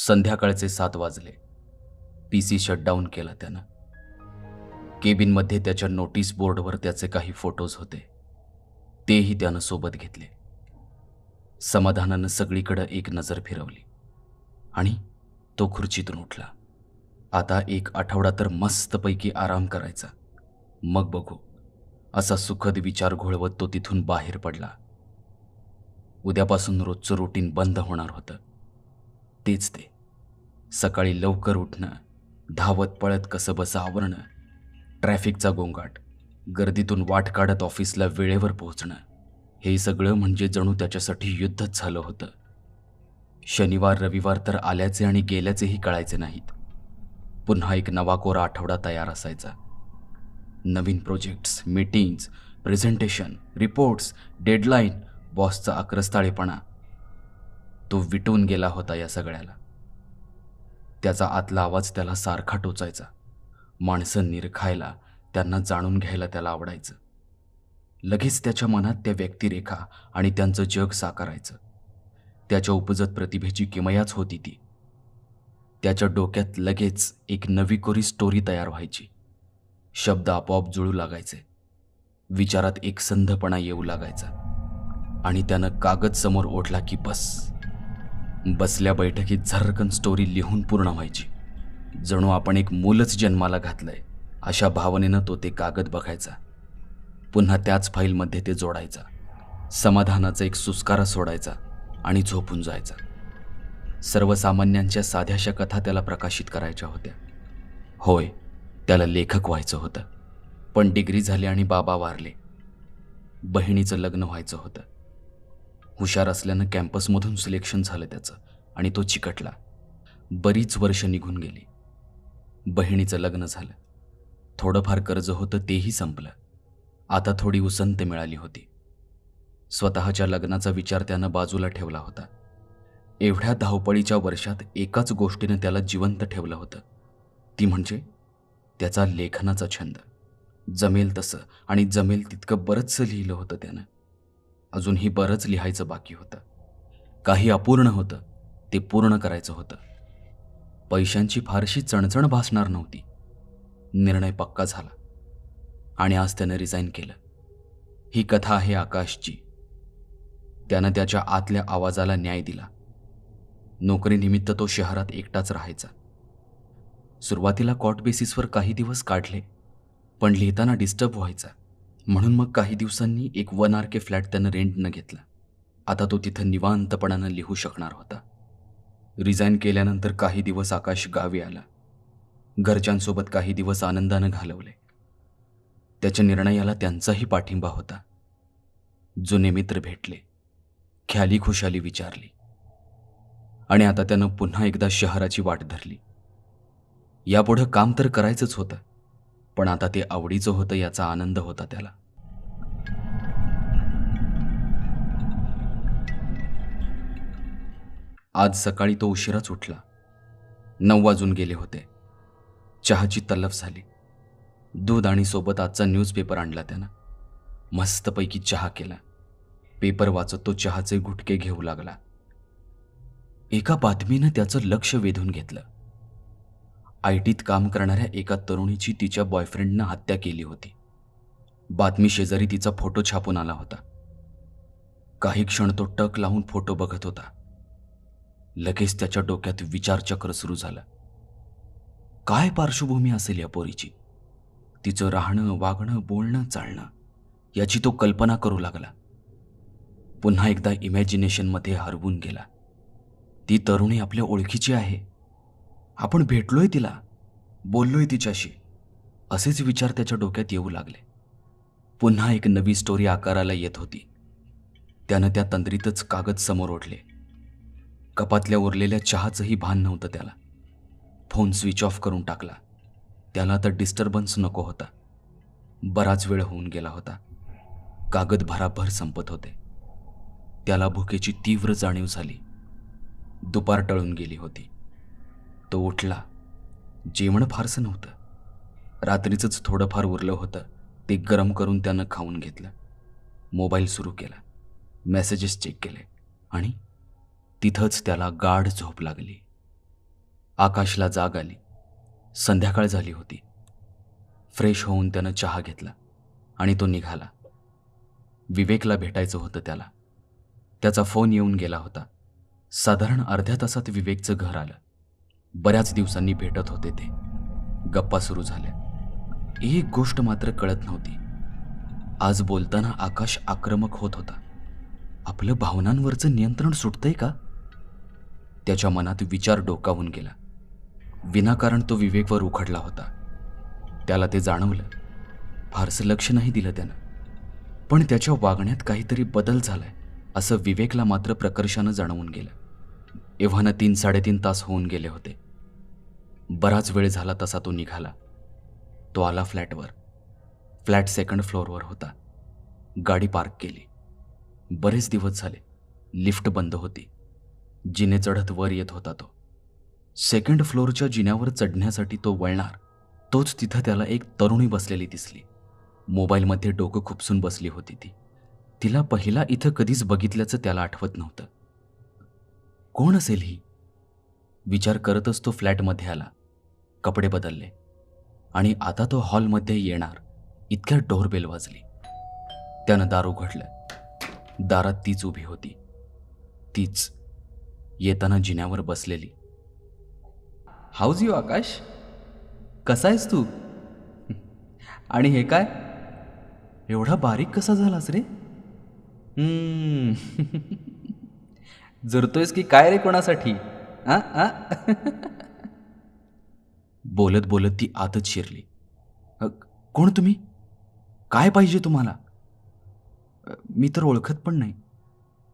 संध्याकाळचे 7 वाजले. PC shutdown केला त्यानं. केबिनमध्ये त्याच्या नोटीस बोर्डवर त्याचे काही फोटोज होते. तेही त्यानं सोबत घेतले. समाधानानं सगळीकडे एक नजर फिरवली आणि तो खुर्चीतून उठला. आता 1 आठवडा तर मस्तपैकी आराम करायचा, मग बघू, असा सुखद विचार घोळवत तो तिथून बाहेर पडला. उद्यापासून रोजचं रुटीन बंद होणार होतं. तेच ते, सकाळी लवकर उठणं, धावत पळत कसंबसं आवरणं, ट्रॅफिकचा गोंगाट, गर्दीतून वाट काढत ऑफिसला वेळेवर पोहोचणं, हे सगळं म्हणजे जणू त्याच्यासाठी युद्धच झालं होतं. शनिवार रविवार तर आल्याचे आणि गेल्याचेही कळायचे नाहीत. पुन्हा एक नवा कोरा आठवडा तयार असायचा. नवीन projects, meetings, presentation, reports, deadline, बॉसचा आक्रस्ताळेपणा. तो विटून गेला होता या सगळ्याला. त्याचा आतला आवाज त्याला सारखा टोचायचा. माणसं निरखायला, त्यांना जाणून घ्यायला त्याला आवडायचं. लगेच त्याच्या मनात त्या व्यक्तिरेखा आणि त्यांचं जग साकारायचं. त्याच्या उपजत प्रतिभेची किमयाच होती ती. त्याच्या डोक्यात लगेच एक नवी कोरी स्टोरी तयार व्हायची. शब्द आपोआप जुळू लागायचे. विचारात एक संधपणा येऊ लागायचा आणि त्यानं कागद समोर ओढला की बसल्या बैठकीत झर्रकन स्टोरी लिहून पूर्ण व्हायची. जणू आपण एक मूलच जन्माला घातलंय अशा भावनेनं तो ते कागद बघायचा. पुन्हा त्याच फाईलमध्ये ते जोडायचा. समाधानाचा एक सुस्कारा सोडायचा आणि झोपून जायचा. सर्वसामान्यांच्या साध्याशा कथा त्याला प्रकाशित करायच्या होत्या. होय, त्याला लेखक व्हायचं होतं. पण डिग्री झाली आणि बाबा वारले. बहिणीचं लग्न व्हायचं होतं. हुशार असल्यानं कॅम्पसमधून सिलेक्शन झालं त्याचं आणि तो चिकटला. बरीच वर्ष निघून गेली. बहिणीचं लग्न झालं. थोडंफार कर्ज होतं तेही संपलं. आता थोडी उसंत मिळाली होती. स्वतःच्या लग्नाचा विचार त्यानं बाजूला ठेवला होता. एवढ्या धावपळीच्या वर्षात एकाच गोष्टीनं त्याला जिवंत ठेवलं होतं, ती म्हणजे त्याचा लेखनाचा छंद. जमेल तसं आणि जमेल तितकं बरंचसं लिहिलं होतं त्यानं. अजूनही बरंच लिहायचं बाकी होतं. काही अपूर्ण होतं, ते पूर्ण करायचं होतं. पैशांची फारशी चणचण भासणार नव्हती. निर्णय पक्का झाला आणि आज त्यानं रिझाईन केलं. ही कथा आहे आकाशची. त्यानं त्याच्या आतल्या आवाजाला न्याय दिला. नोकरीनिमित्त तो शहरात एकटाच राहायचा. सुरुवातीला कॉट बेसिसवर काही दिवस काढले, पण लिहिताना डिस्टर्ब व्हायचा. म्हणून मग काही दिवसांनी एक 1 RK फ्लॅट त्यानं रेंटनं घेतला. आता तो तिथं निवांतपणानं लिहू शकणार होता. रिझाईन केल्यानंतर काही दिवस आकाश गावी आला. घरच्यांसोबत काही दिवस आनंदानं घालवले. त्याच्या निर्णयाला त्यांचाही पाठिंबा होता. जुने मित्र भेटले, ख्याली खुशाली विचारली आणि आता त्यानं पुन्हा एकदा शहराची वाट धरली. यापुढं काम तर करायचंच होतं, पण आता ते आवडीचं होतं याचा आनंद होता त्याला. आज सकाळी तो उशिराच उठला. 9 वाजून गेले होते. चहाची तलफ झाली. दूध आणि सोबत आजचा न्यूजपेपर आणला त्यानं. मस्तपैकी चहा केला. पेपर वाचत तो चहाचे गुटके घेऊ लागला. एका बातमीनं त्याचं लक्ष वेधून घेतलं. ITत काम करणाऱ्या एका तरुणीची तिच्या बॉयफ्रेंडनं हत्या केली होती. बातमी शेजारी तिचा फोटो छापून आला होता. काही क्षण तो टक लावून फोटो बघत होता. लगेच त्याच्या डोक्यात विचारचक्र सुरू झालं. काय पार्श्वभूमी असेल या पोरीची? तिचं राहणं, वागणं, बोलणं, चालणं याची तो कल्पना करू लागला. पुन्हा एकदा इमॅजिनेशनमध्ये हरवून गेला. ती तरुणी आपल्या ओळखीची आहे. आपण भेटलोय तिला, बोललोय तिच्याशी, असेच विचार त्याच्या डोक्यात येऊ लागले. पुन्हा एक नवी स्टोरी आकाराला येत होती. त्यानं त्या तंद्रीतच कागद समोर ओढले. कपातल्या उरलेल्या चहाचंही भान नव्हतं त्याला. फोन स्विच ऑफ करून टाकला. त्याला आता डिस्टर्बन्स नको होता. बराच वेळ होऊन गेला होता. कागद भराभर संपत होते. त्याला भुकेची तीव्र जाणीव झाली. दुपार टळून गेली होती. तो उठला. जेवण फारसं नव्हतं. रात्रीचंच थोडंफार उरलं होतं. ते गरम करून त्यानं खाऊन घेतलं. मोबाईल सुरू केला. मेसेजेस चेक केले आणि तिथंच त्याला गाढ झोप लागली. आकाशला जाग आली. संध्याकाळ झाली होती. फ्रेश होऊन त्यानं चहा घेतला आणि तो निघाला. विवेकला भेटायचं होतं त्याला. त्याचा फोन येऊन गेला होता. साधारण अर्ध्या तासात विवेकचं घर आलं. बऱ्याच दिवसांनी भेटत होते ते. गप्पा सुरू झाल्या. एक गोष्ट मात्र कळत नव्हती. आज बोलताना आकाश आक्रमक होत होता. आपलं भावनांवरचं नियंत्रण सुटतंय का? त्याच्या मनात विचार डोकावून गेला. विनाकारण तो विवेकवर उखडला होता. त्याला ते जाणवलं. फारसं लक्ष नाही दिलं त्यानं. पण त्याच्या वागण्यात काहीतरी बदल झालाय असं विवेकला मात्र प्रकर्षानं जाणवून गेलं. एव्हाना 3-3.5 तास होऊन गेले होते. बराच वेळ झाला तसा तो निघाला. तो आला फ्लॅटवर. फ्लॅट 2nd फ्लोअरवर होता. गाडी पार्क केली. बरेच दिवस झाले. लिफ्ट बंद होती. जिने चढत वर येत होता तो. 2nd फ्लोअरच्या जिन्यावर चढण्यासाठी तो वळणार तोच तिथं त्याला एक तरुणी बसलेली दिसली. मोबाईलमध्ये डोकं खुपसून बसली होती ती. तिला पहिला इथं कधीच बघितल्याचं त्याला आठवत नव्हतं. कोण असेल ही? विचार करतच तो फ्लॅटमध्ये आला. कपडे बदलले आणि आता तो हॉलमध्ये येणार इतक्यात डोरबेल वाजली. त्यानं दार उघडलं. दारात तीच उभी होती. तीच येताना जिन्यावर बसलेली. हाऊज यू आकाश? कसा आहेस तू? आणि हे काय एवढा बारीक कसा झालास रे? जुरतोयस की काय रे कोणासाठी? आ आ बोलत बोलत ती आतच शिरली. कोण तुम्ही? काय पाहिजे तुम्हाला? मी तर ओळखत पण नाही.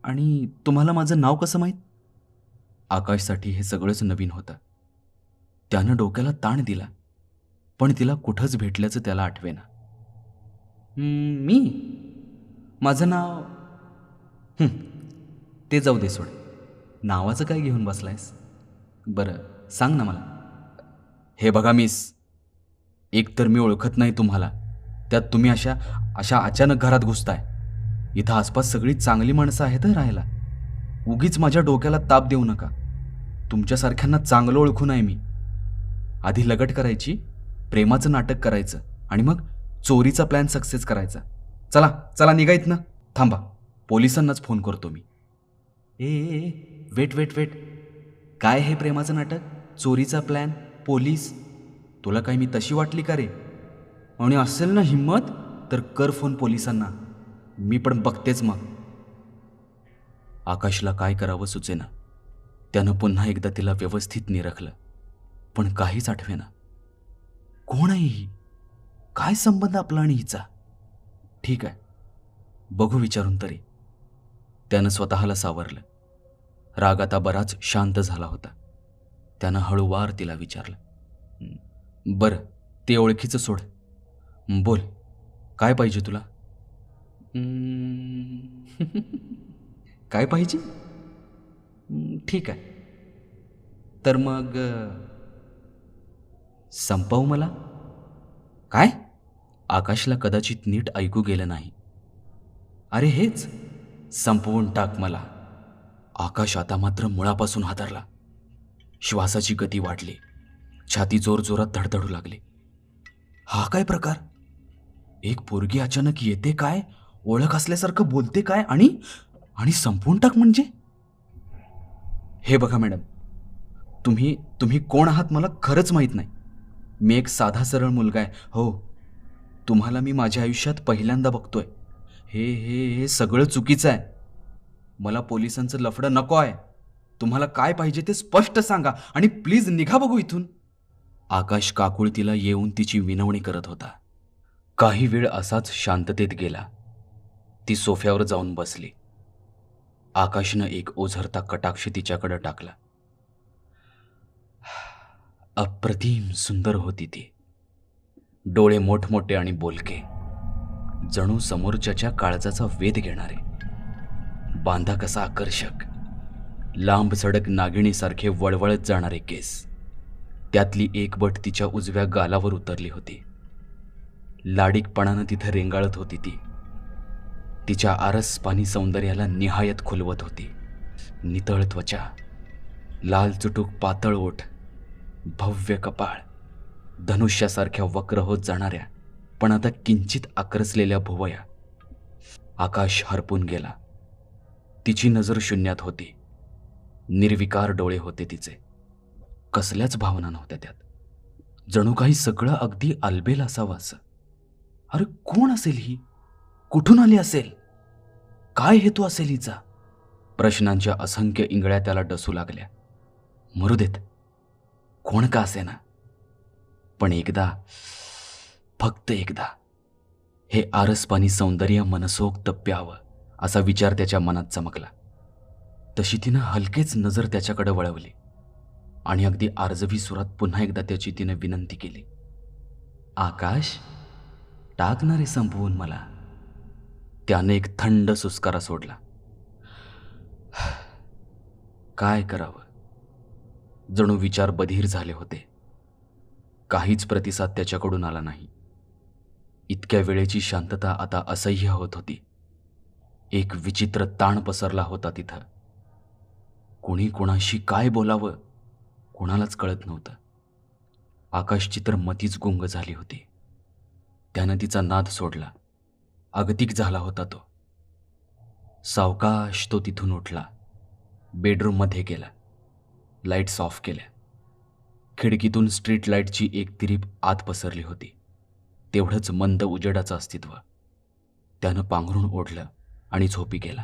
आणि तुम्हाला माझं नाव कसं माहीत? आकाशसाठी हे सगळंच नवीन होतं. त्यानं डोक्याला ताण दिला. पण तिला कुठंच भेटल्याचं त्याला आठवेना. मी? माझं नाव ते जाऊ दे सोड. नावाचं काय घेऊन बसलायस? बरं सांग ना मला. हे बघा मिस, एक तर मी ओळखत नाही तुम्हाला, त्यात तुम्ही अशा अचानक घरात घुसताय. इथं आसपास सगळी चांगली माणसं आहेत राहायला. उगीच माझ्या डोक्याला ताप देऊ नका. तुमच्यासारख्यांना चांगलं ओळखून आहे मी. आधी लगट करायची, प्रेमाचं नाटक करायचं आणि मग चोरीचा प्लॅन सक्सेस करायचा. चला चला निघायत ना. थांबा, पोलिसांनाच फोन करतो मी. ए वेट वेट वेट. काय हे प्रेमाचं नाटक, चोरीचा प्लॅन, पोलीस? तुला काय मी तशी वाटली का रे? आणि असेल ना हिम्मत तर कर फोन पोलिसांना. मी पण बघतेच मग. आकाशला काय करावं सुचेना. त्यानं पुन्हा एकदा तिला व्यवस्थित निरखलं. पण काहीच आठवेना. कोण आहे ही? काय संबंध आपला आणि हिचा? ठीक आहे, बघू विचारून तरी. त्यानं स्वतःला सावरलं. राग आता बराच शांत झाला होता. त्यानं हळूवार तिला विचारलं. बरं, ते ओळखीचं सोड. बोल, काय पाहिजे तुला? काय पाहिजे? ठीक आहे, तर मग संपव मला. काय? आकाशला कदाचित नीट ऐकू गेलं नाही. अरे हेच, संपवून टाक मला. आकाश आता मात्र मुळापासून हादरला. श्वासाची गती वाढली. छाती जोरजोरात धडधडू लागली. हा काय प्रकार? एक पोरगी अचानक येते काय, ओळख असल्यासारखं बोलते काय आणि संपवून टाक म्हणजे? हे बघा मॅडम, तुम्ही कोण आहात मला खरंच माहीत नाही. मी एक साधा सरळ मुलगा आहे. हो, तुम्हाला मी माझ्या आयुष्यात पहिल्यांदा बघतोय. हे सगळं चुकीचं आहे. मला पोलिसांचं लफडं नको आहे. तुम्हाला काय पाहिजे ते स्पष्ट सांगा आणि प्लीज निघा बघू इथून. आकाश काकुळतीला येऊन तिची विनवणी करत होता. काही वेळ असाच शांततेत गेला. ती सोफ्यावर जाऊन बसली. आकाशनं एक ओझरता कटाक्ष तिच्याकडे टाकला. अप्रतिम सुंदर होती ती. डोळे मोठमोठे आणि बोलके, जणू समोरच्याच्या काळजाचा वेध घेणारे. बांधा कसा आकर्षक, लांब सडक नागिणीसारखे वळवळत जाणारे केस. त्यातली एक बट तिच्या उजव्या गालावर उतरली होती. लाडीकपणानं तिथं रेंगाळत होती ती. तिच्या आरसपानी सौंदर्याला निहायत खुलवत होती. नितळ त्वचा, लाल चुटूक पातळ ओठ, भव्य कपाळ, धनुष्यासारख्या वक्र होत जाणाऱ्या पण आता किंचित आक्रसलेल्या भुवया. आकाश हरपून गेला. तिची नजर शून्यात होती. निर्विकार डोळे होते तिचे. कसल्याच भावना नव्हत्या त्यात. जणू काही सगळं अगदी आलबेल असावं असं. अरे कोण असेल ही? कुठून आली असेल? काय हेतू असेल हिचा? प्रश्नांच्या असंख्य इंगळ्या त्याला डसू लागल्या. मरू देत, कोण का असेना, पण एकदा, फक्त एकदा हे आरसपानी सौंदर्य मनसोक्त प्यावं असा विचार त्याच्या मनात चमकला. तशी तिनं हलकेच नजर त्याच्याकडे वळवली आणि अगदी आर्जवी सुरात पुन्हा एकदा त्याची तिनं विनंती केली. आकाश, टाकणार आहे संपवून मला. त्याने एक थंड सुस्कारा सोडला. काय करावं? जणू विचार बधीर झाले होते. काहीच प्रतिसाद त्याच्याकडून आला नाही. इतक्या वेळेची शांतता आता असह्य होत होती. एक विचित्र ताण पसरला होता तिथं. कोणी कोणाशी काय बोलावं कोणालाच कळत नव्हतं. आकाशची तर मतीच गुंग झाली होती. त्यानं तिचा नाद सोडला. अगतिक झाला होता तो. सावकाश तो तिथून उठला. बेडरूममध्ये गेला. लाईट्स ऑफ केल्या. खिडकीतून स्ट्रीट लाईटची एक तिरीप आत पसरली होती. तेवढंच मंद उजेडाचं अस्तित्व. त्यानं पांघरून ओढलं आणि झोपी गेला.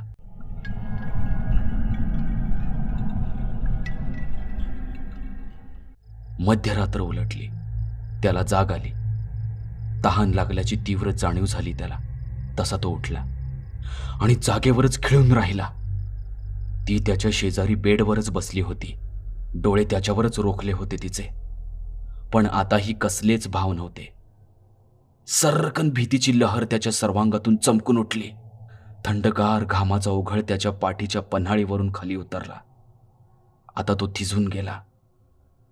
मध्यरात्र उलटली. त्याला जाग आली. तहान लागल्याची तीव्र जाणीव झाली त्याला. तसा तो उठला आणि जागेवरच खिळून राहिला. ती त्याच्या शेजारी बेडवरच बसली होती. डोळे त्याच्यावरच रोखले होते तिचे. पण आताही कसलेच भाव नव्हते. सर्रकन भीतीची लहर त्याच्या सर्वांगातून चमकून उठली. थंडगार घामाचा ओघळ त्याच्या पाठीच्या पन्हाळीवरून खाली उतरला. आता तो थिजून गेला.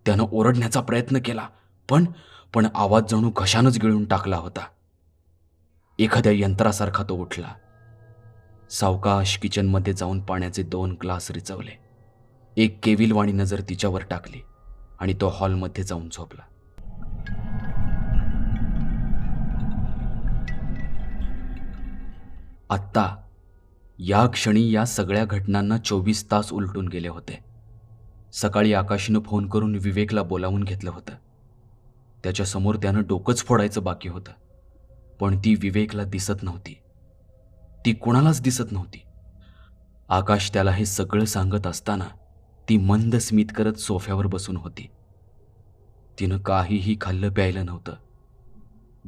त्यानं ओरडण्याचा प्रयत्न केला, पण आवाज जणू घशानच गिळून टाकला होता. एखाद्या यंत्रासारखा तो उठला. सावकाश किचनमध्ये जाऊन पाण्याचे 2 ग्लास रिचवले. एक केविलवाणी नजर तिच्यावर टाकली आणि तो हॉलमध्ये जाऊन झोपला. आत्ता या क्षणी या सगळ्या घटनांना 24 तास उलटून गेले होते. सकाळी आकाशीनं फोन करून विवेकला बोलावून घेतलं होतं. त्याच्यासमोर त्यानं डोकंच फोडायचं बाकी होतं. पण ती विवेकला दिसत नव्हती. ती कुणालाच दिसत नव्हती. आकाश त्याला हे सगळं सांगत असताना ती मंद स्मित करत सोफ्यावर बसून होती. तिनं काहीही खाल्लं प्यायलं नव्हतं.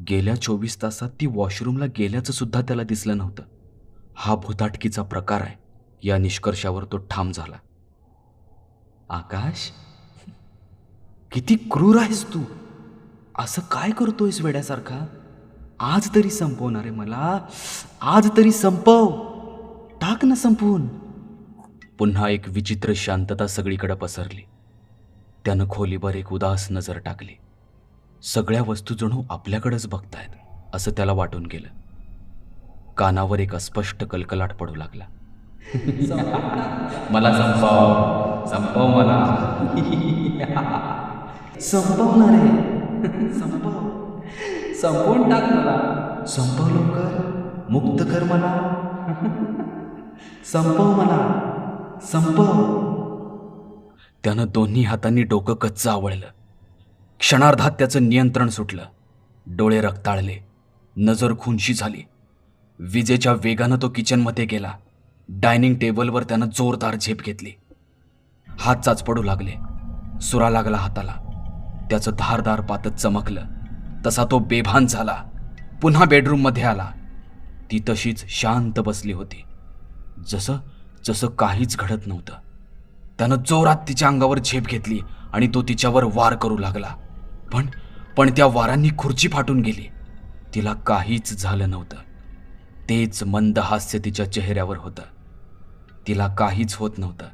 गेल्या 24 तासात ती वॉशरूमला गेल्याचं सुद्धा त्याला दिसलं नव्हतं. हा भूताटकीचा प्रकार आहे या निष्कर्षावर तो ठाम झाला. आकाश, किती क्रूर आहेस तू. असं काय करतोयस वेड्यासारखा? आज तरी संपवणार आहे मला. आज तरी संपव. टाक ना संपवून. पुन्हा एक विचित्र शांतता सगळीकडे पसरली. त्यानं खोलीवर एक उदास नजर टाकली. सगळ्या वस्तू जणू आपल्याकडेच बघतायत असं त्याला वाटून गेलं. कानावर एक अस्पष्ट कलकलाट पडू लागला. मला संपव, संपव मला. संपवणार आहे. संपव, संपवून टाक मला. संपव लवकर. मुक्त कर मला. संपव मला. संपव. त्यानं दोन्ही हातांनी डोकं कच्चं आवळलं. क्षणार्धात त्याचं नियंत्रण सुटलं. डोळे रक्ताळले. नजर खुनशी झाली. विजेच्या वेगानं तो किचनमध्ये गेला. डायनिंग टेबलवर त्यानं जोरदार झेप घेतली. हात चाचपडू लागले. सुरा लागला हाताला. त्याचं धारदार पातच चमकलं. तसा तो बेभान झाला. पुन्हा बेडरूममध्ये आला. ती तशीच शांत बसली होती. जसं काहीच घडत नव्हतं. त्यानं जोरात तिच्या अंगावर झेप घेतली आणि तो तिच्यावर वार करू लागला. पण त्या वारांनी खुर्ची फाटून गेली. तिला काहीच झालं नव्हतं. तेच मंद हास्य तिच्या चेहऱ्यावर होतं. तिला काहीच होत नव्हतं.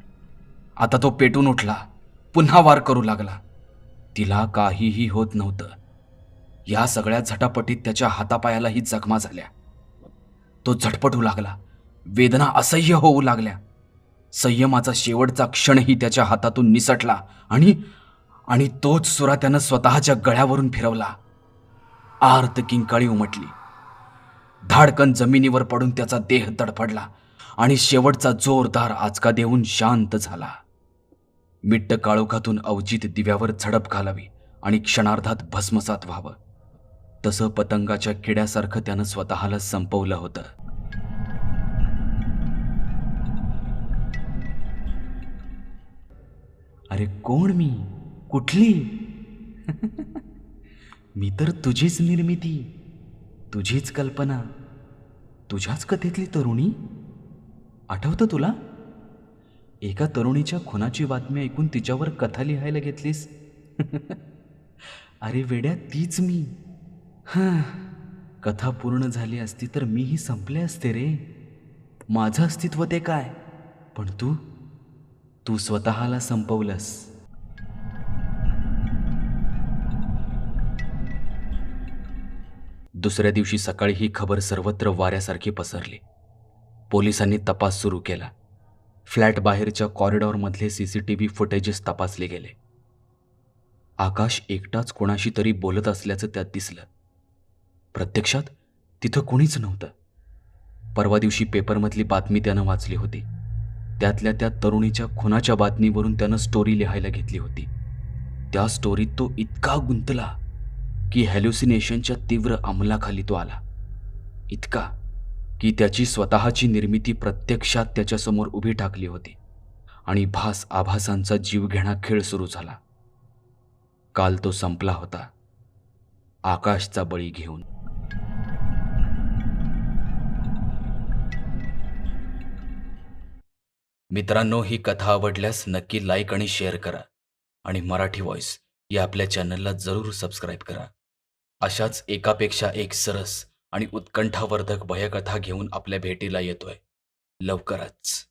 आता तो पेटून उठला. पुन्हा वार करू लागला. तिला काहीही होत नव्हतं. या सगळ्या झटापटीत त्याच्या हातापायालाही जखमा झाल्या. तो झटपटू लागला. वेदना असह्य होऊ लागल्या. संयमाचा शेवटचा क्षणही त्याच्या हातातून निसटला आणि तोच सुरा त्यानं स्वतःच्या गळ्यावरून फिरवला. आर्त किंकाळी उमटली. धाडकन जमिनीवर पडून त्याचा देह तडफडला आणि शेवटचा जोरदार आचका देऊन शांत झाला. मिट्ट काळोखातून अवचित दिव्यावर झडप घालावी आणि क्षणार्धात भस्मसात व्हावं, तसं पतंगाच्या किड्यासारखं त्यानं स्वतःला संपवलं होतं. अरे कोण मी? कुठली? मी तर तुझीच निर्मिती, तुझीच कल्पना, तुझ्याच कथेतली तरुणी. आठवतं तुला? एका तरुणीच्या खुनाची बातमी ऐकून तिच्यावर कथा लिहायला घेतलीस. अरे वेड्या, तीच मी. हां, कथा पूर्ण झाली असती तर मीही संपले असते रे. माझं अस्तित्व ते काय, पण तू तू स्वतःला संपवलंस. दुसऱ्या दिवशी सकाळी ही खबर सर्वत्र वाऱ्यासारखी पसरली. पोलिसांनी तपास सुरू केला. फ्लॅट बाहेरच्या कॉरिडॉरमधले CCTV फुटेजेस तपासले गेले. आकाश एकटाच कोणाशी तरी बोलत असल्याचं त्यात दिसलं. प्रत्यक्षात तिथं कोणीच नव्हतं. परवा दिवशी पेपरमधली बातमी त्यानं वाचली होती. त्यातल्या त्या तरुणीच्या खुनाच्या बातमीवरून त्यानं स्टोरी लिहायला घेतली होती. त्या स्टोरीत तो इतका गुंतला की हॅल्युसिनेशनच्या तीव्र अंमलाखाली तो आला. इतका की त्याची स्वतःची निर्मिती प्रत्यक्षात त्याच्यासमोर उभी ठाकली होती आणि भास आभासांचा जीवघेणा खेळ सुरू झाला. काल तो संपला होता, आकाशचा बळी घेऊन. मित्रांनो, ही कथा आवडल्यास नक्की लाईक आणि शेअर करा आणि मराठी व्हॉइस या आपल्या चॅनलला जरूर सबस्क्राईब करा. अशाच एकापेक्षा एक सरस आणि उत्कंठावर्धक भयकथा घेऊन आपल्या भेटीला येतोय लवकरच.